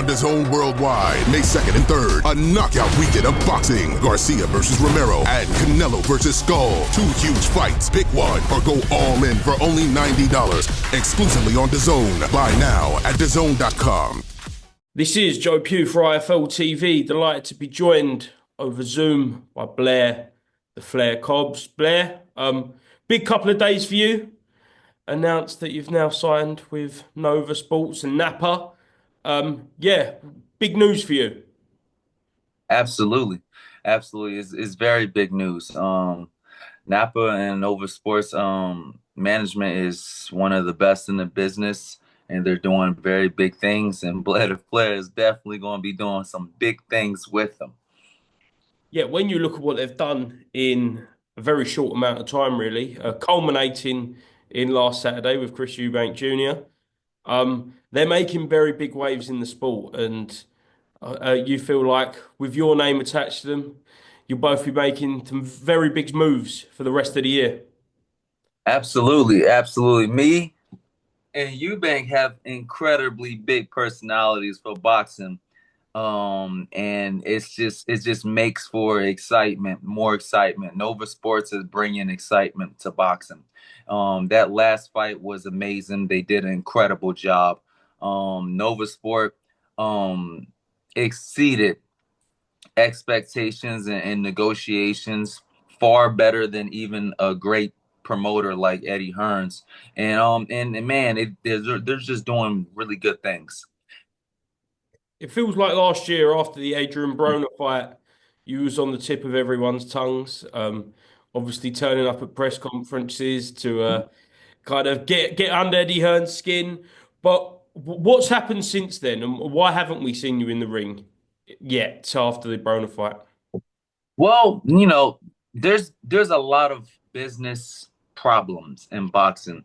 on DAZN worldwide, May 2nd and 3rd. A knockout weekend of boxing. Garcia versus Romero and Canelo versus Skull. 2 huge fights. Pick one or go all in for only $90. Exclusively on DAZN. Buy now at DAZN.com. This is Joe Pugh for IFLTV. Delighted to be joined over Zoom by Blair, the Cobbs. Blair, big couple of days for you. Announced that you've now signed with Nova Sports and Napa. Yeah, big news for you. Absolutely. It's very big news. Napa and Nova Sports management is one of the best in the business, and they're doing very big things. And Blair is definitely going to be doing some big things with them. Yeah, when you look at what they've done in a very short amount of time, really, culminating in last Saturday with Chris Eubank Jr. They're making very big waves in the sport, and you feel like with your name attached to them, you'll both be making some very big moves for the rest of the year. Absolutely. Me and Eubank have incredibly big personalities for boxing. And it just makes for more excitement. Nova Sports is bringing excitement to boxing. That last fight was amazing. They did an incredible job. Nova Sport exceeded expectations and negotiations far better than even a great promoter like Eddie Hearns. And man, they're just doing really good things. It feels like last year after the Adrien Broner fight, you was on the tip of everyone's tongues. Obviously turning up at press conferences to kind of get under Eddie Hearn's skin. But what's happened since then, and why haven't we seen you in the ring yet after the Broner fight? Well, there's a lot of business problems in boxing,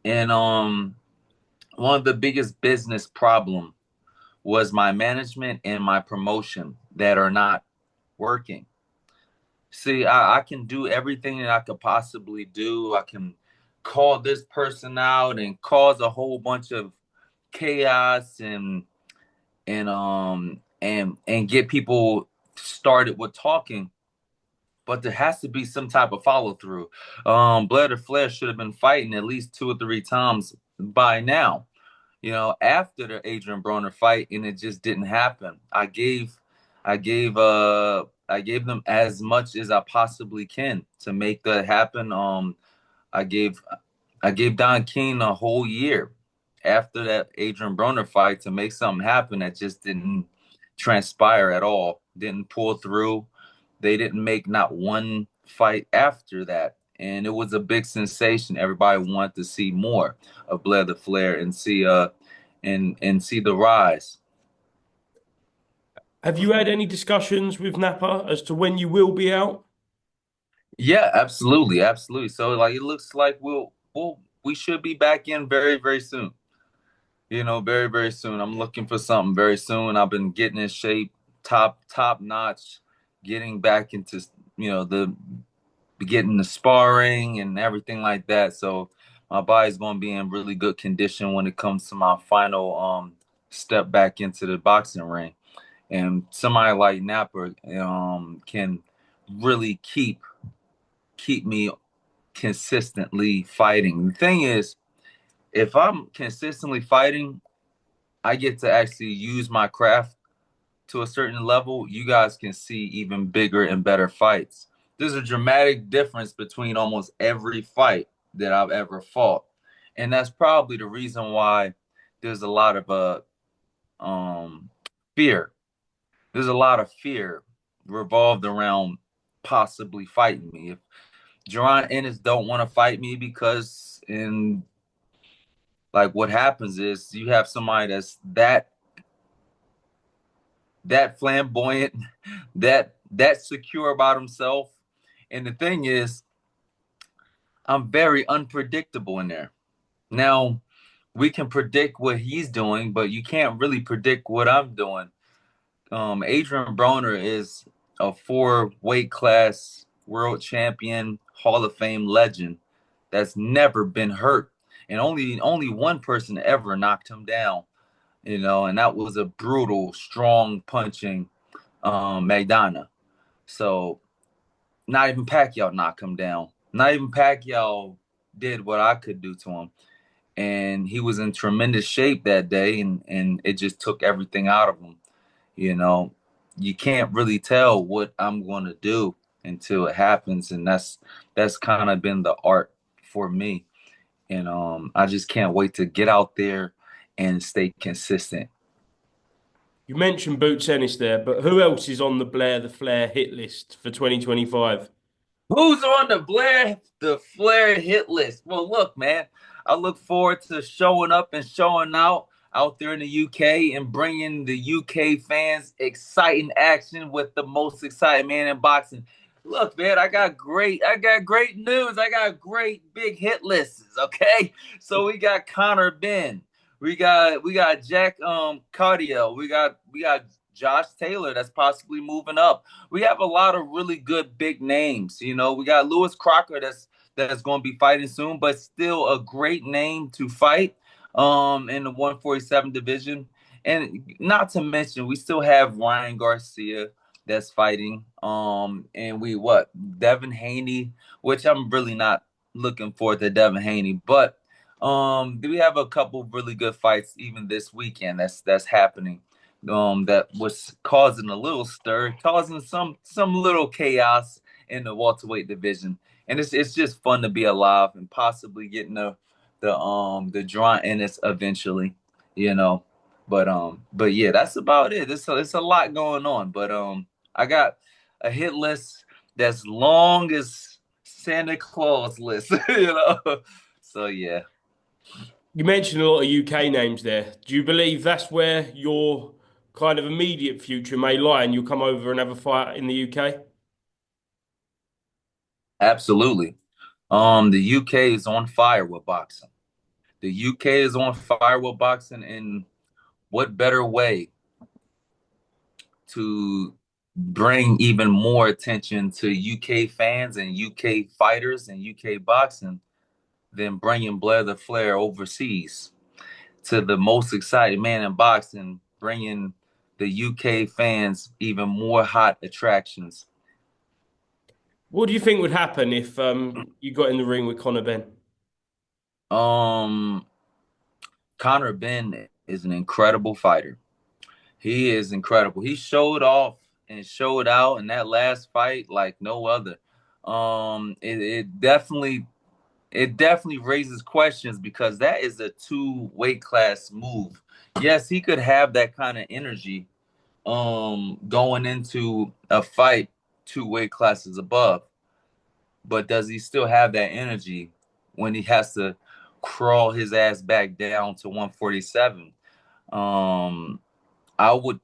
and one of the biggest business problems was my management and my promotion that are not working. See, I can do everything that I could possibly do. I can call this person out and cause a whole bunch of chaos and get people started with talking. But there has to be some type of follow through. Blair should have been fighting at least 2 or 3 times by now. After the Adrien Broner fight, and it just didn't happen. I gave them as much as I possibly can to make that happen. I gave Don King a whole year after that Adrien Broner fight to make something happen that just didn't transpire at all. Didn't pull through. They didn't make not one fight after that. And it was a big sensation. Everybody wanted to see more of Blair the Flair and see the rise. Have you had any discussions with Napa as to when you will be out? Yeah, absolutely. So it looks like we should be back in very, very soon. Very, very soon. I'm looking for something very soon. I've been getting in shape, top notch, getting back into getting the sparring and everything like that. So my body's going to be in really good condition when it comes to my final step back into the boxing ring. And somebody like Napa can really keep me consistently fighting. The thing is, if I'm consistently fighting, I get to actually use my craft to a certain level. You guys can see even bigger and better fights. There's a dramatic difference between almost every fight that I've ever fought. And that's probably the reason why there's a lot of fear. There's a lot of fear revolved around possibly fighting me. If Adrien Ennis don't want to fight me because what happens is you have somebody that's that flamboyant, that secure about himself. And the thing is, I'm very unpredictable in there. Now, we can predict what he's doing, but you can't really predict what I'm doing. Adrien Broner is a 4-weight class world champion, Hall of Fame legend that's never been hurt. And only one person ever knocked him down. and that was a brutal, strong punching Maidana. So not even Pacquiao knocked him down. Not even Pacquiao did what I could do to him. And he was in tremendous shape that day, and it just took everything out of him. You can't really tell what I'm going to do until it happens, and that's kind of been the art for me. And I just can't wait to get out there and stay consistent. You mentioned Boots Ennis there, but who else is on the Blair the Flair hit list for 2025? Who's on the Flair hit list? Well, look, man, I look forward to showing up and showing out there in the UK and bringing the UK fans exciting action with the most exciting man in boxing. Look, man, I got great news. I got great big hit lists. Okay, so we got Conor Benn, we got Jack Cardiel, we got Josh Taylor that's possibly moving up. We have a lot of really good big names. We got Lewis Crocker that's going to be fighting soon, but still a great name to fight in the 147 division. And not to mention, we still have Ryan Garcia that's fighting. And Devin Haney, which I'm really not looking forward to Devin Haney, but we have a couple really good fights even this weekend that's happening. That was causing a little stir, causing some little chaos in the welterweight division, and it's just fun to be alive and possibly getting the draw in it eventually, you know. But yeah, that's about it. It's a lot going on, but I got a hit list that's long as Santa Claus list, So yeah. You mentioned a lot of UK names there. Do you believe that's where your kind of immediate future may lie and you'll come over and have a fight in the UK? Absolutely. The UK is on fire with boxing. The UK is on fire with boxing, and what better way to bring even more attention to UK fans and UK fighters and UK boxing than bringing Blair the Flair overseas to the most exciting man in boxing, bringing the UK fans even more hot attractions. What do you think would happen if you got in the ring with Conor Benn? Um, Conor Benn is an incredible fighter. He is incredible. He showed off and showed out in that last fight like no other. It definitely raises questions because that is a two weight class move. Yes, he could have that kind of energy going into a fight two weight classes above, but does he still have that energy when he has to crawl his ass back down to 147? Um, I would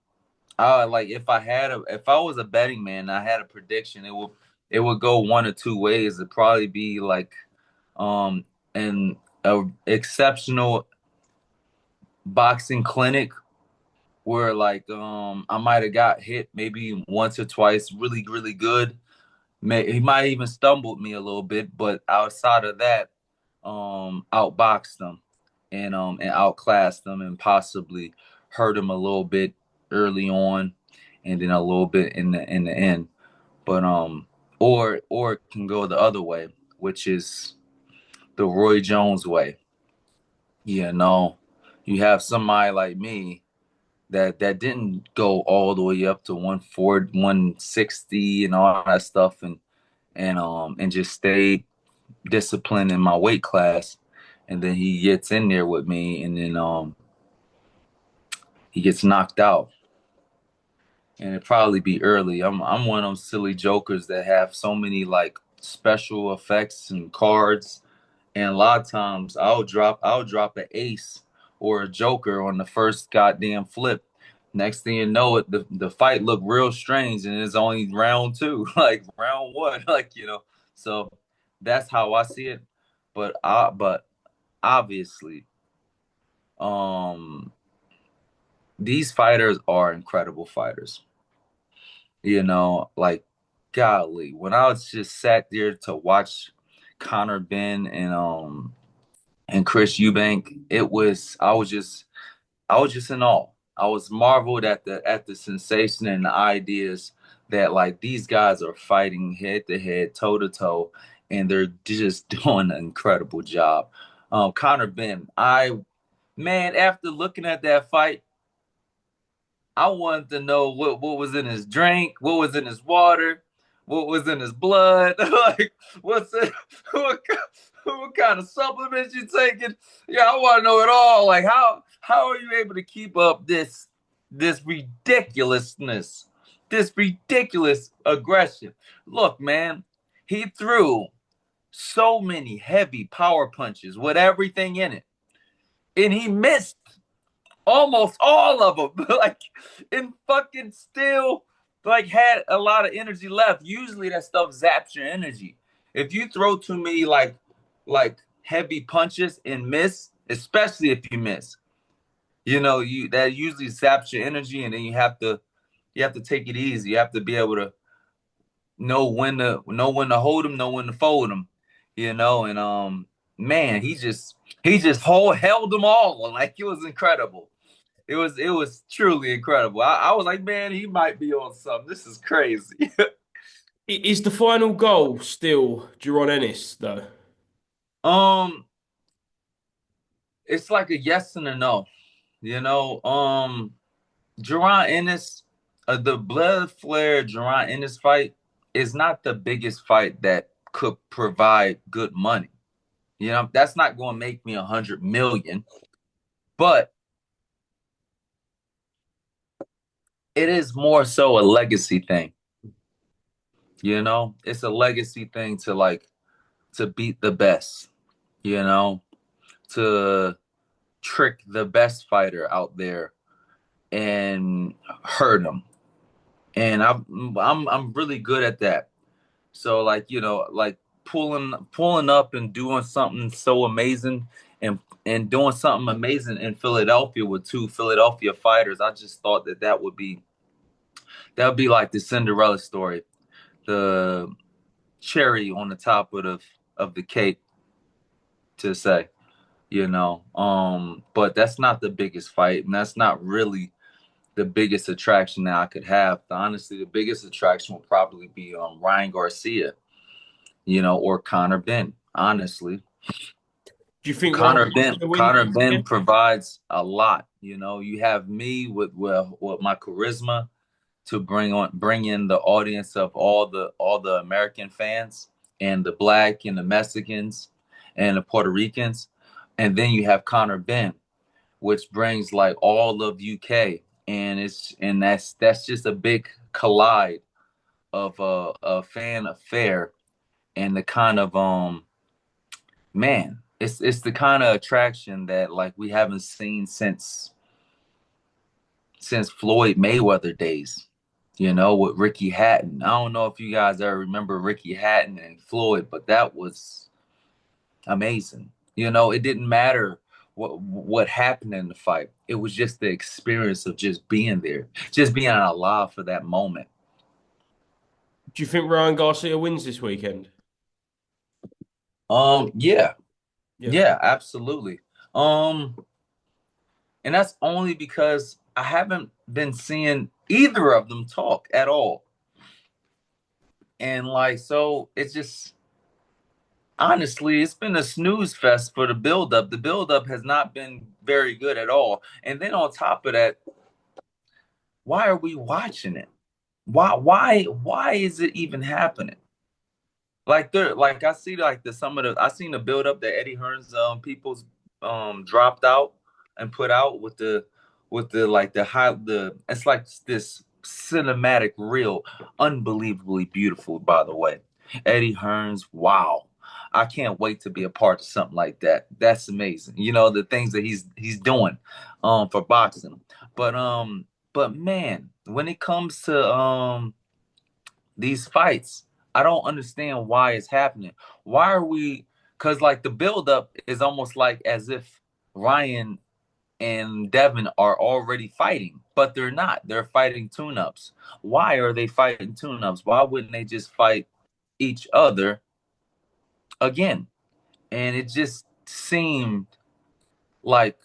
like if I was a betting man and I had a prediction, it would go one or two ways. It'd probably be like an a exceptional boxing clinic where like I might have got hit maybe once or twice really really good. He might even stumbled me a little bit, but outside of that, outboxed them and outclassed them and possibly hurt him a little bit early on and then a little bit in the end. But or it can go the other way, which is the Roy Jones way. You have somebody like me that didn't go all the way up to 140, 160 and all that stuff and just stayed disciplined in my weight class. And then he gets in there with me and then he gets knocked out. And it'd probably be early. I'm one of those silly jokers that have so many like special effects and cards. And a lot of times I'll drop an ace or a joker on the first goddamn flip. Next thing you know, the fight looked real strange, and it's only round two, like round one, So that's how I see it. But obviously, um, these fighters are incredible fighters. Like golly, when I was just sat there to watch Conor Benn and Chris Eubank, I was just I was just in awe. I was marveled at the sensation and the ideas that like these guys are fighting head to head, toe to toe, and they're just doing an incredible job. Conor Benn, man, after looking at that fight, I wanted to know what was in his drink, what was in his water, what was in his blood, like what's it, what, what kind of supplements you taking? Yeah, I want to know it all. Like how are you able to keep up this ridiculousness, this ridiculous aggression? Look, man, he threw so many heavy power punches with everything in it, and he missed almost all of them. Like, and fucking still like had a lot of energy left. Usually that stuff zaps your energy. If you throw too many like heavy punches and miss, especially if you miss, you that usually zaps your energy, and then you have to take it easy. You have to be able to know when to hold them, know when to fold them, and man, he just held them all. Like, it was incredible. It was truly incredible. I was like, man, he might be on something. This is crazy. Is the final goal still Jaron Ennis though? um, it's like a yes and a no. Jaron Ennis, the Blood Flare Jaron Ennis fight is not the biggest fight that could provide good money. That's not going to make me 100 million, but it is more so a legacy thing. It's a legacy thing to beat the best, you know, to trick the best fighter out there and hurt him. And I'm really good at that. So like pulling up and doing something so amazing, and doing something amazing in Philadelphia with two Philadelphia fighters. I just thought that would be like the Cinderella story, the cherry on the top of the cake to say. But that's not the biggest fight, and that's not really the biggest attraction that I could have. Honestly, the biggest attraction will probably be Ryan Garcia, or Conor Benn. Honestly, Do you think Conor Ryan's Benn going to win Conor this Benn again? provides a lot. You have me with my charisma to bring in the audience of all the American fans, and the Black and the Mexicans and the Puerto Ricans, and then you have Conor Benn, which brings like all of UK, and that's just a big collide of a fan affair, and the kind of man, it's the kind of attraction that like we haven't seen since Floyd Mayweather days, with Ricky Hatton. I don't know if you guys ever remember Ricky Hatton and Floyd, but that was amazing. It didn't matter what happened in the fight. It was just the experience of just being there, just being alive for that moment. Do you think Ryan Garcia wins this weekend? Yeah, Yeah. yeah, absolutely. Um, and that's only because I haven't been seeing either of them talk at all. And like, so it's just honestly, it's been a snooze fest for the buildup. The buildup has not been very good at all. And then on top of that, why are we watching it? Why is it even happening? Like I see like I seen the build up that Eddie Hearn's people's dropped out and put out with the like the high the it's like this cinematic reel, unbelievably beautiful, by the way. Eddie Hearn's, wow. I can't wait to be a part of something like that. That's amazing. The things that he's doing for boxing. But man, when it comes to these fights, I don't understand why it's happening. Why are we? Because like the buildup is almost like as if Ryan and Devin are already fighting, but they're not. They're fighting tune-ups. Why are they fighting tune-ups? Why wouldn't they just fight each other again? And it just seemed like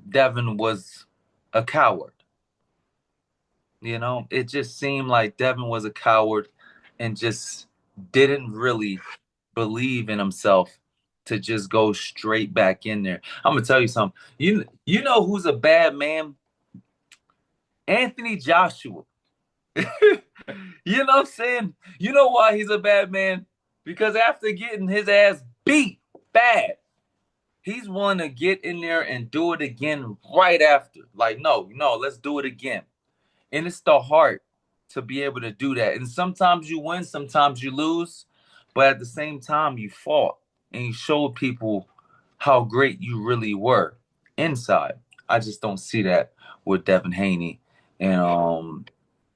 Devin was a coward. You know, it just seemed like Devin was a coward and just didn't really believe in himself to just go straight back in there. I'm gonna tell you something. You know who's a bad man? Anthony Joshua. You know what I'm saying? You know why he's a bad man? Because after getting his ass beat bad, he's willing to get in there and do it again right after. Like, no, let's do it again. And it's the heart to be able to do that. And sometimes you win, sometimes you lose. But at the same time, you fought and you showed people how great you really were inside. I just don't see that with Devin Haney.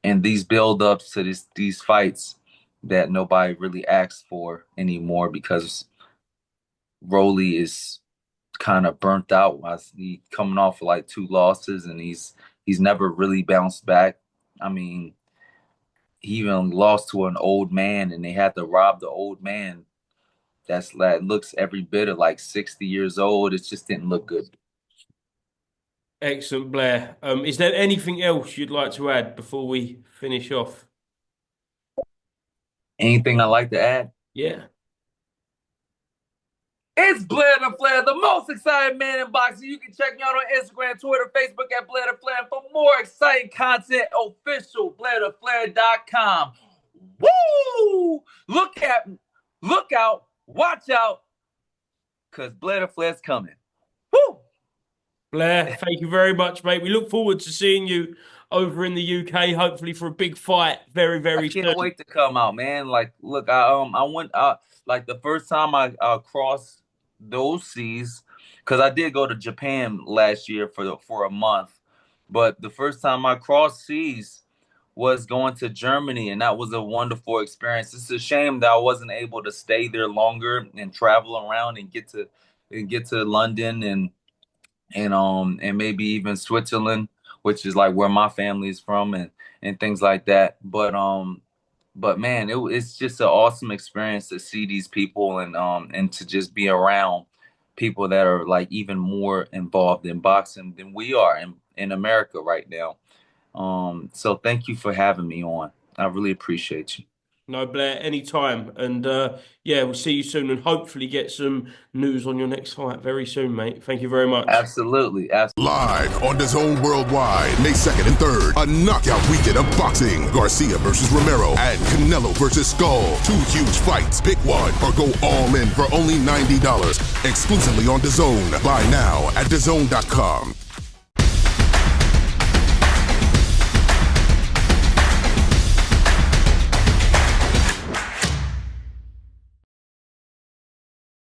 And these build-ups to these fights that nobody really asks for anymore because Rolly is kind of burnt out. He's coming off of like 2 losses, and he's never really bounced back. I mean, he even lost to an old man, and they had to rob the old man. That looks every bit of like 60 years old. It just didn't look good. Excellent, Blair. Is there anything else you'd like to add before we finish off? Anything I'd like to add? Yeah. It's Blair the Flair, the most exciting man in boxing. You can check me out on Instagram, Twitter, Facebook at Blair the Flair. For more exciting content, official BlairTheFlair.com. Woo! Look out, watch out, because Blair the Flair's coming. Woo! Blair, thank you very much, mate. We look forward to seeing you over in the UK, hopefully for a big fight very, very soon. I can't wait to come out, man. Like, look, I went like the first time I crossed those seas, because I did go to Japan last year for a month, but the first time I crossed seas was going to Germany, and that was a wonderful experience. It's a shame that I wasn't able to stay there longer and travel around and get to London and maybe even Switzerland, which is like where my family is from, and things like that. But man, it's just an awesome experience to see these people and to just be around people that are like even more involved in boxing than we are in America right now. So thank you for having me on. I really appreciate you. No, Blair, anytime. And yeah, we'll see you soon and hopefully get some news on your next fight very soon, mate. Thank you very much. Absolutely. Live on DAZN Worldwide, May 2nd and 3rd, a knockout weekend of boxing. Garcia versus Romero and Canelo versus Skull. 2 huge fights. Pick one or go all in for only $90. Exclusively on DAZN. Buy now at DAZN.com.